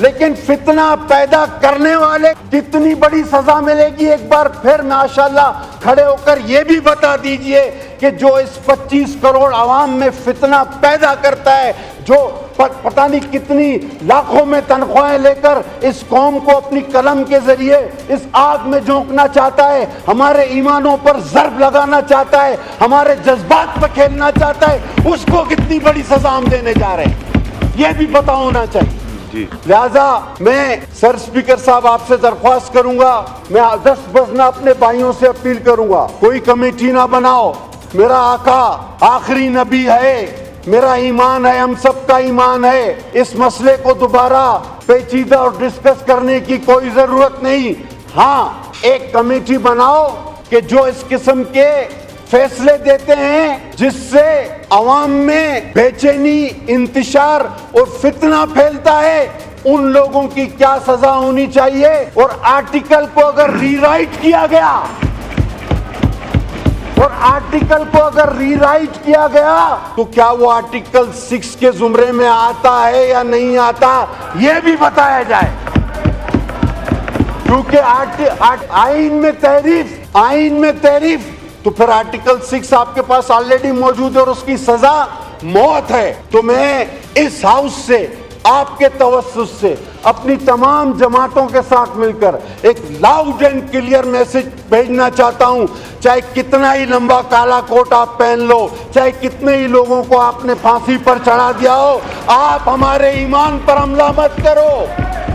لیکن فتنہ پیدا کرنے والے کتنی بڑی سزا ملے گی؟ ایک بار پھر ماشاءاللہ کھڑے ہو کر یہ بھی بتا دیجئے کہ جو اس 25 کروڑ عوام میں فتنہ پیدا کرتا ہے، جو پتہ نہیں کتنی لاکھوں میں تنخواہیں لے کر اس قوم کو اپنی قلم کے ذریعے اس آگ میں جھونکنا چاہتا ہے، ہمارے ایمانوں پر ضرب لگانا چاہتا ہے، ہمارے جذبات پہ کھیلنا چاہتا ہے، اس کو کتنی بڑی سزا ہم دینے جا رہے ہیں، یہ بھی پتہ ہونا چاہیے۔ لہذا میں سر اسپیکر صاحب آپ سے درخواست کروں گا، میں 10 بجنا اپنے بھائیوں سے اپیل کروں گا، کوئی کمیٹی نہ بناؤ، میرا آقا آخری نبی ہے، میرا ایمان ہے، ہم سب کا ایمان ہے، اس مسئلے کو دوبارہ پیچیدہ اور ڈسکس کرنے کی کوئی ضرورت نہیں۔ ہاں ایک کمیٹی بناؤ کہ جو اس قسم کے فیصلے دیتے ہیں جس سے عوام میں بے چینی، انتشار اور فتنہ پھیلتا ہے، ان لوگوں کی کیا سزا ہونی چاہیے، اور آرٹیکل کو اگر ری رائٹ کیا گیا تو کیا وہ آرٹیکل 6 کے زمرے میں آتا ہے یا نہیں آتا، یہ بھی بتایا جائے، کیونکہ آئین میں تحریف تو پھر آرٹیکل 6 آپ کے پاس آلریڈی موجود ہے اور اس کی سزا موت ہے۔ تو میں اس ہاؤس سے، آپ کے توسط سے، اپنی تمام جماعتوں کے ساتھ مل کر ایک لاؤڈ اینڈ کلیئر میسج بھیجنا چاہتا ہوں، چاہے کتنا ہی لمبا کالا کوٹ آپ پہن لو، چاہے کتنے ہی لوگوں کو آپ نے پھانسی پر چڑھا دیا ہو، آپ ہمارے ایمان پر حملہ مت کرو۔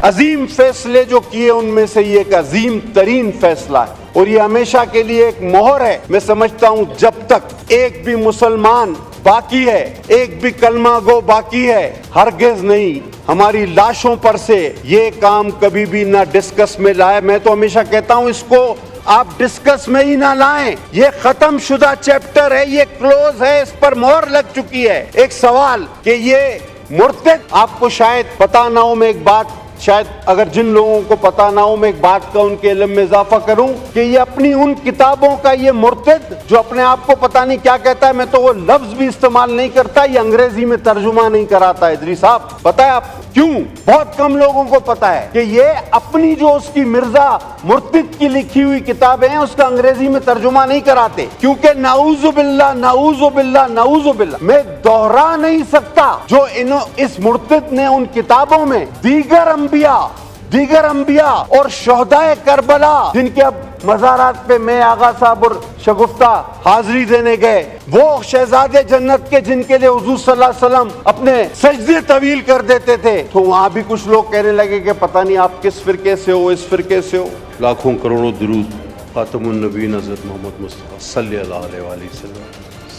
عظیم فیصلے جو کیے ان میں سے یہ ایک عظیم ترین فیصلہ ہے، اور یہ ہمیشہ کے لیے ایک مہر ہے۔ میں سمجھتا ہوں جب تک ایک بھی مسلمان باقی ہے، ایک بھی کلمہ گو باقی ہے، ہرگز نہیں ہماری لاشوں پر سے یہ کام کبھی بھی نہ ڈسکس میں لائے۔ میں تو ہمیشہ کہتا ہوں اس کو آپ ڈسکس میں ہی نہ لائیں، یہ ختم شدہ چیپٹر ہے، یہ کلوز ہے، اس پر مہر لگ چکی ہے۔ ایک سوال کہ یہ مرتد، آپ کو شاید پتہ نہ ہو، میں ایک بات، شاید اگر جن لوگوں کو پتہ نہ ہو، میں ایک بات کا ان کے علم میں اضافہ کروں کہ یہ اپنی ان کتابوں کا یہ مرتد جو اپنے آپ کو پتہ نہیں کیا کہتا ہے، میں تو وہ لفظ بھی استعمال نہیں کرتا، یہ انگریزی میں ترجمہ نہیں کراتا۔ ادریس صاحب پتہ ہے آپ کیوں؟ بہت کم لوگوں کو پتہ ہے کہ یہ اپنی جو اس کی مرزا مرتد کی لکھی ہوئی کتابیں ہیں اس کا انگریزی میں ترجمہ نہیں کراتے، کیونکہ نعوذ باللہ نعوذ باللہ نعوذ باللہ میں دوہرا نہیں سکتا جو اس مرتد نے ان کتابوں میں دیگر انبیاء اور شہدائے کربلا، جن کے اب مزارات پہ میں آغا صاحب اور شگفتہ حاضری دینے گئے، وہ شہزادے جنت کے جن کے لیے حضور صلی اللہ علیہ وسلم اپنے سجدے طویل کر دیتے تھے، تو وہاں بھی کچھ لوگ کہنے لگے کہ پتہ نہیں آپ کس فرقے سے ہو، اس فرقے سے ہو۔ لاکھوں کروڑوں درود خاتم النبیین حضرت محمد مصطفیٰ صلی اللہ علیہ وآلہ وسلم۔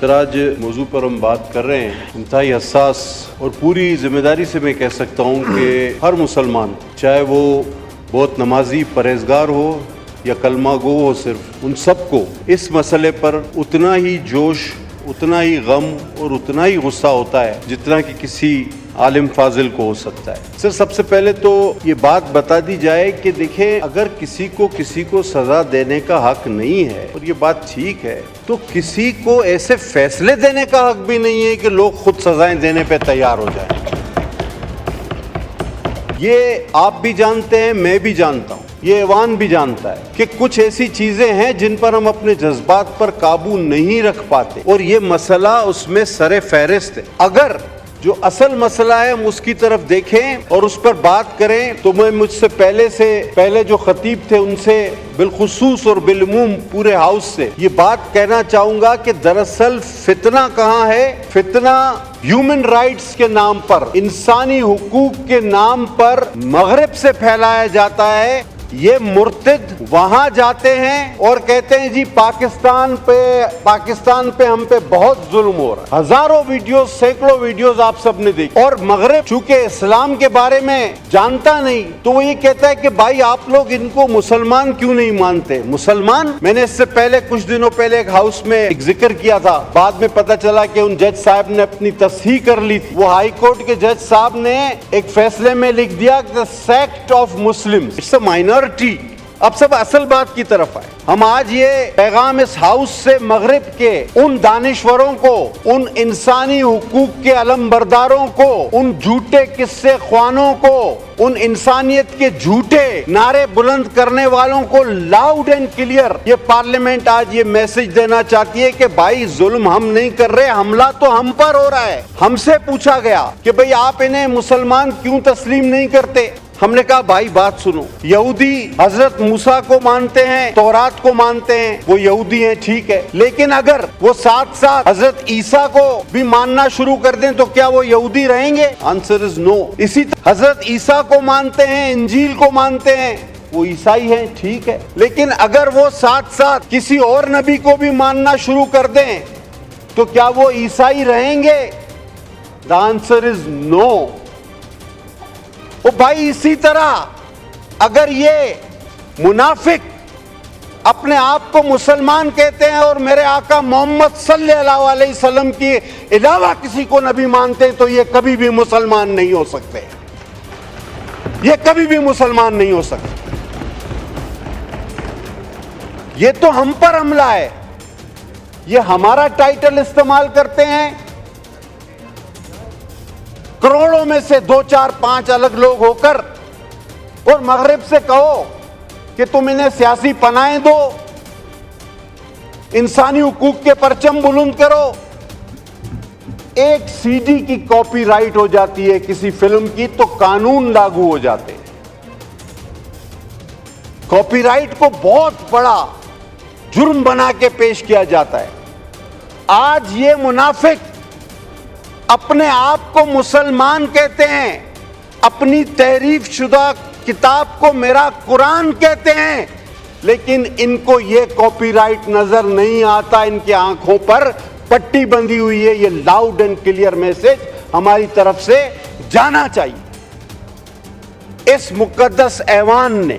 سراج، موضوع پر ہم بات کر رہے ہیں انتہائی حساس، اور پوری ذمہ داری سے میں کہہ سکتا ہوں کہ ہر مسلمان، چاہے وہ بہت نمازی پرہیزگار ہو یا کلمہ گو ہو، صرف ان سب کو اس مسئلے پر اتنا ہی جوش، اتنا ہی غم اور اتنا ہی غصہ ہوتا ہے جتنا کہ کسی عالم فاضل کو ہو سکتا ہے۔ سر، سب سے پہلے تو یہ بات بتا دی جائے کہ دیکھیں، اگر کسی کو سزا دینے کا حق نہیں ہے، اور یہ بات ٹھیک ہے، تو کسی کو ایسے فیصلے دینے کا حق بھی نہیں ہے کہ لوگ خود سزائیں دینے پہ تیار ہو جائیں۔ یہ آپ بھی جانتے ہیں، میں بھی جانتا ہوں، یہ ایوان بھی جانتا ہے کہ کچھ ایسی چیزیں ہیں جن پر ہم اپنے جذبات پر قابو نہیں رکھ پاتے، اور یہ مسئلہ اس میں سر فہرست ہے۔ اگر جو اصل مسئلہ ہے ہم اس کی طرف دیکھیں اور اس پر بات کریں، تو میں مجھ سے پہلے جو خطیب تھے ان سے بالخصوص اور بالعموم پورے ہاؤس سے یہ بات کہنا چاہوں گا کہ دراصل فتنہ کہاں ہے؟ فتنہ ہیومن رائٹس کے نام پر، انسانی حقوق کے نام پر مغرب سے پھیلایا جاتا ہے۔ یہ مرتد وہاں جاتے ہیں اور کہتے ہیں جی پاکستان پہ ہم پہ بہت ظلم ہو رہا ہے۔ ہزاروں ویڈیوز، سینکڑوں ویڈیوز آپ سب نے دیکھی، اور مغرب چونکہ اسلام کے بارے میں جانتا نہیں تو وہ یہ کہتا ہے کہ بھائی آپ لوگ ان کو مسلمان کیوں نہیں مانتے؟ مسلمان، میں نے اس سے پہلے کچھ دنوں پہلے ایک ہاؤس میں ایک ذکر کیا تھا، بعد میں پتہ چلا کہ ان جج صاحب نے اپنی تصحیح کر لی تھی۔ وہ ہائی کورٹ کے جج صاحب نے ایک فیصلے میں لکھ دیا کہ the sect of Muslims, it's a minority اب سب اصل بات کی طرف آئے. ہم آج یہ پیغام اس ہاؤس سے مغرب کے ان دانشوروں کو، ان انسانی حقوق کے علمبرداروں کو، ان جھوٹے قصے خوانوں کو، ان انسانیت کے جھوٹے نعرے بلند کرنے والوں کو لاؤڈ اینڈ کلیئر یہ پارلیمنٹ آج یہ میسج دینا چاہتی ہے کہ بھائی ظلم ہم نہیں کر رہے، حملہ تو ہم پر ہو رہا ہے. ہم سے پوچھا گیا کہ بھئی آپ انہیں مسلمان کیوں تسلیم نہیں کرتے؟ ہم نے کہا بھائی بات سنو، یہودی حضرت موسیٰ کو مانتے ہیں، تورات کو مانتے ہیں، وہ یہودی ہیں، ٹھیک ہے، لیکن اگر وہ ساتھ ساتھ حضرت عیسیٰ کو بھی ماننا شروع کر دیں تو کیا وہ یہودی رہیں گے؟ آنسر از نو. اسی طرح حضرت عیسیٰ کو مانتے ہیں، انجیل کو مانتے ہیں، وہ عیسائی ہیں، ٹھیک ہے، لیکن اگر وہ ساتھ ساتھ کسی اور نبی کو بھی ماننا شروع کر دیں تو کیا وہ عیسائی رہیں گے؟ دا آنسر از نو. بھائی اسی طرح اگر یہ منافق اپنے آپ کو مسلمان کہتے ہیں اور میرے آقا محمد صلی اللہ علیہ وسلم کی علاوہ کسی کو نبی مانتے ہیں تو یہ کبھی بھی مسلمان نہیں ہو سکتے، یہ کبھی بھی مسلمان نہیں ہو سکتے. یہ تو ہم پر حملہ ہے، یہ ہمارا ٹائٹل استعمال کرتے ہیں. کروڑوں میں سے 2 4 5 الگ لوگ ہو کر اور مغرب سے کہو کہ تم انہیں سیاسی پناہیں دو، انسانی حقوق کے پرچم بلند کرو. ایک سی ڈی کی کاپی رائٹ ہو جاتی ہے کسی فلم کی تو قانون لاگو ہو جاتے ہیں. کاپی رائٹ کو بہت بڑا جرم بنا کے پیش کیا جاتا ہے. آج یہ منافق اپنے آپ کو مسلمان کہتے ہیں، اپنی تحریف شدہ کتاب کو میرا قرآن کہتے ہیں، لیکن ان کو یہ کاپی رائٹ نظر نہیں آتا، ان کی آنکھوں پر پٹی بندھی ہوئی ہے. یہ لاؤڈ اینڈ کلیئر میسج ہماری طرف سے جانا چاہیے. اس مقدس ایوان نے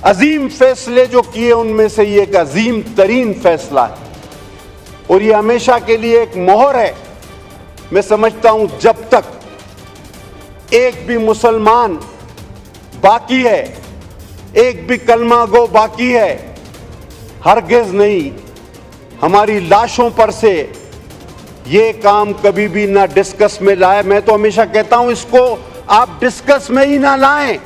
عظیم فیصلے جو کیے ان میں سے یہ ایک عظیم ترین فیصلہ ہے اور یہ ہمیشہ کے لیے ایک مہر ہے. میں سمجھتا ہوں جب تک ایک بھی مسلمان باقی ہے، ایک بھی کلمہ گو باقی ہے، ہرگز نہیں ہماری لاشوں پر سے یہ کام کبھی بھی نہ ڈسکس میں لائے. میں تو ہمیشہ کہتا ہوں اس کو آپ ڈسکس میں ہی نہ لائیں.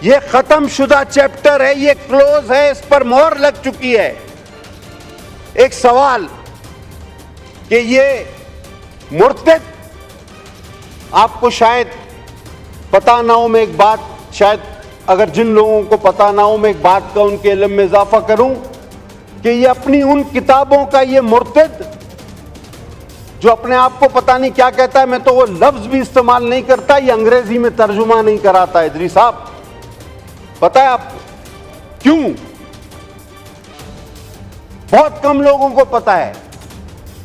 یہ ختم شدہ چیپٹر ہے، یہ کلوز ہے، اس پر مہر لگ چکی ہے. ایک سوال کہ یہ مرتد، آپ کو شاید پتا نہ ہو، میں ایک بات شاید اگر جن لوگوں کو پتا نہ ہو میں ایک بات کا ان کے علم میں اضافہ کروں کہ یہ اپنی ان کتابوں کا یہ مرتد جو اپنے آپ کو پتا نہیں کیا کہتا ہے، میں تو وہ لفظ بھی استعمال نہیں کرتا، یہ انگریزی میں ترجمہ نہیں کراتا. ادریس صاحب پتا ہے آپ کو کیوں؟ بہت کم لوگوں کو پتا ہے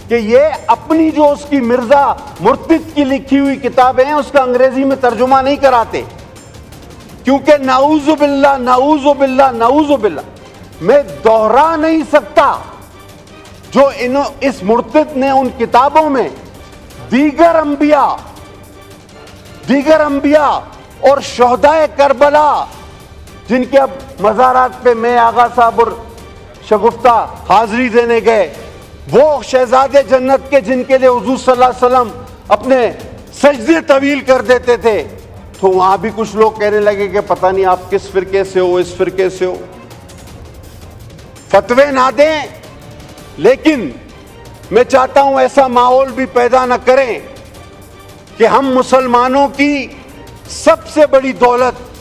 کہ یہ اپنی جو اس کی مرزا مرتد کی لکھی ہوئی کتابیں ہیں اس کا انگریزی میں ترجمہ نہیں کراتے، کیونکہ نعوذ باللہ نعوذ باللہ نعوذ باللہ میں دوہرا نہیں سکتا جو اس مرتد نے ان کتابوں میں دیگر انبیاء اور شہدائے کربلا جن کے اب مزارات پہ میں آغا صاحب اور شگفتہ حاضری دینے گئے، وہ شہزادے جنت کے جن کے لیے حضور صلی اللہ علیہ وسلم اپنے سجدے طویل کر دیتے تھے، تو وہاں بھی کچھ لوگ کہنے لگے کہ پتہ نہیں آپ کس فرقے سے ہو، اس فرقے سے ہو. فتوے نہ دیں، لیکن میں چاہتا ہوں ایسا ماحول بھی پیدا نہ کریں کہ ہم مسلمانوں کی سب سے بڑی دولت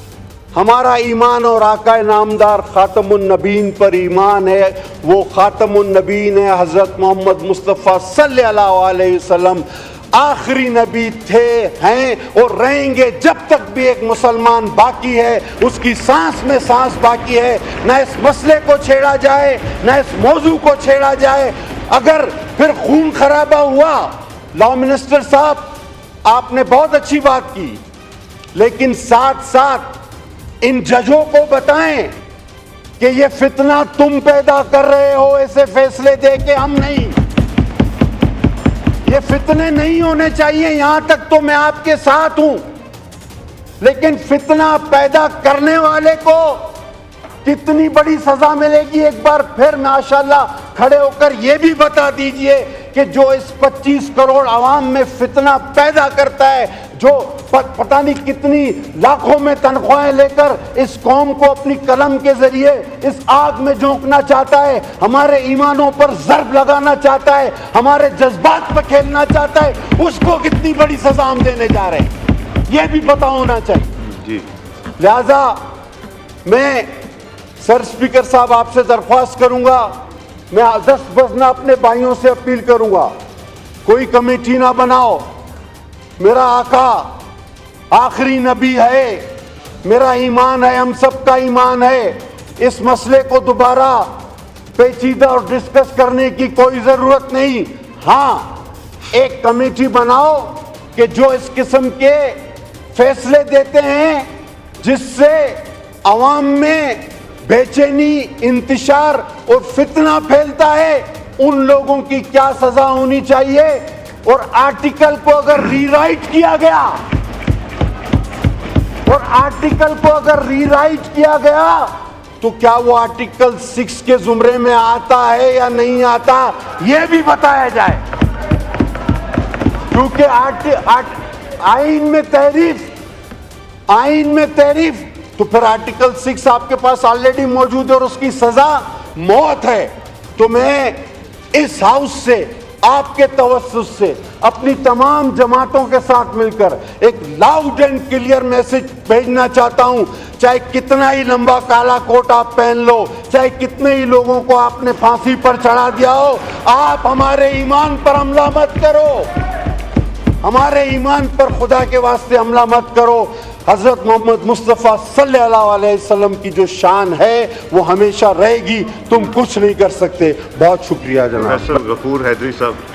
ہمارا ایمان اور آقا نامدار خاتم النبیین پر ایمان ہے. وہ خاتم النبیین ہے حضرت محمد مصطفیٰ صلی اللہ علیہ وسلم، آخری نبی تھے، ہیں اور رہیں گے جب تک بھی ایک مسلمان باقی ہے، اس کی سانس میں سانس باقی ہے. نہ اس مسئلے کو چھیڑا جائے، نہ اس موضوع کو چھیڑا جائے. اگر پھر خون خرابہ ہوا، لا منسٹر صاحب آپ نے بہت اچھی بات کی، لیکن ساتھ ساتھ ان ججوں کو بتائیں کہ یہ فتنہ تم پیدا کر رہے ہو، ایسے فیصلے دے کے ہم نہیں. یہ فتنے نہیں ہونے چاہیے، یہاں تک تو میں آپ کے ساتھ ہوں، لیکن فتنہ پیدا کرنے والے کو کتنی بڑی سزا ملے گی؟ ایک بار پھر ماشاءاللہ کھڑے ہو کر یہ بھی بتا دیجئے کہ جو اس 25 کروڑ عوام میں فتنہ پیدا کرتا ہے، جو پتہ نہیں کتنی لاکھوں میں تنخواہیں لے کر اس قوم کو اپنی قلم کے ذریعے اس آگ میں جھونکنا چاہتا ہے، ہمارے ایمانوں پر ضرب لگانا چاہتا ہے، ہمارے جذبات پہ کھیلنا چاہتا ہے، اس کو کتنی بڑی سزا ہم دینے جا رہے ہیں، یہ بھی پتہ ہونا چاہیے۔ لہذا میں سر اسپیکر صاحب آپ سے درخواست کروں گا، میں 10 بجنا اپنے بھائیوں سے اپیل کروں گا، کوئی کمیٹی نہ بناؤ، میرا آقا آخری نبی ہے، میرا ایمان ہے، ہم سب کا ایمان ہے، اس مسئلے کو دوبارہ پیچیدہ اور ڈسکس کرنے کی کوئی ضرورت نہیں۔ ہاں، ایک کمیٹی بناؤ کہ جو اس قسم کے فیصلے دیتے ہیں جس سے عوام میں بے چینی، انتشار اور فتنہ پھیلتا ہے، ان لوگوں کی کیا سزا ہونی چاہیے، اور آرٹیکل کو اگر ری رائٹ کیا گیا تو کیا وہ آرٹیکل 6 کے زمرے میں آتا ہے یا نہیں آتا، یہ بھی بتایا جائے، کیونکہ آئین میں تحریف تو پھر آرٹیکل 6 آپ کے پاس آلریڈی موجود ہے اور اس کی سزا موت ہے۔ تو میں اس ہاؤس سے، آپ کے توسط سے، اپنی تمام جماعتوں کے ساتھ مل کر ایک لاؤڈ اینڈ کلیئر میسج بھیجنا چاہتا ہوں، چاہے کتنا ہی لمبا کالا کوٹ آپ پہن لو، چاہے کتنے ہی لوگوں کو آپ نے پھانسی پر چڑھا دیا ہو، آپ ہمارے ایمان پر حملہ مت کرو، ہمارے ایمان پر خدا کے واسطے حملہ مت کرو۔ حضرت محمد مصطفیٰ صلی اللہ علیہ وسلم کی جو شان ہے وہ ہمیشہ رہے گی، تم کچھ نہیں کر سکتے۔ بہت شکریہ جناب۔ پروفیسر غفور حیدری صاحب۔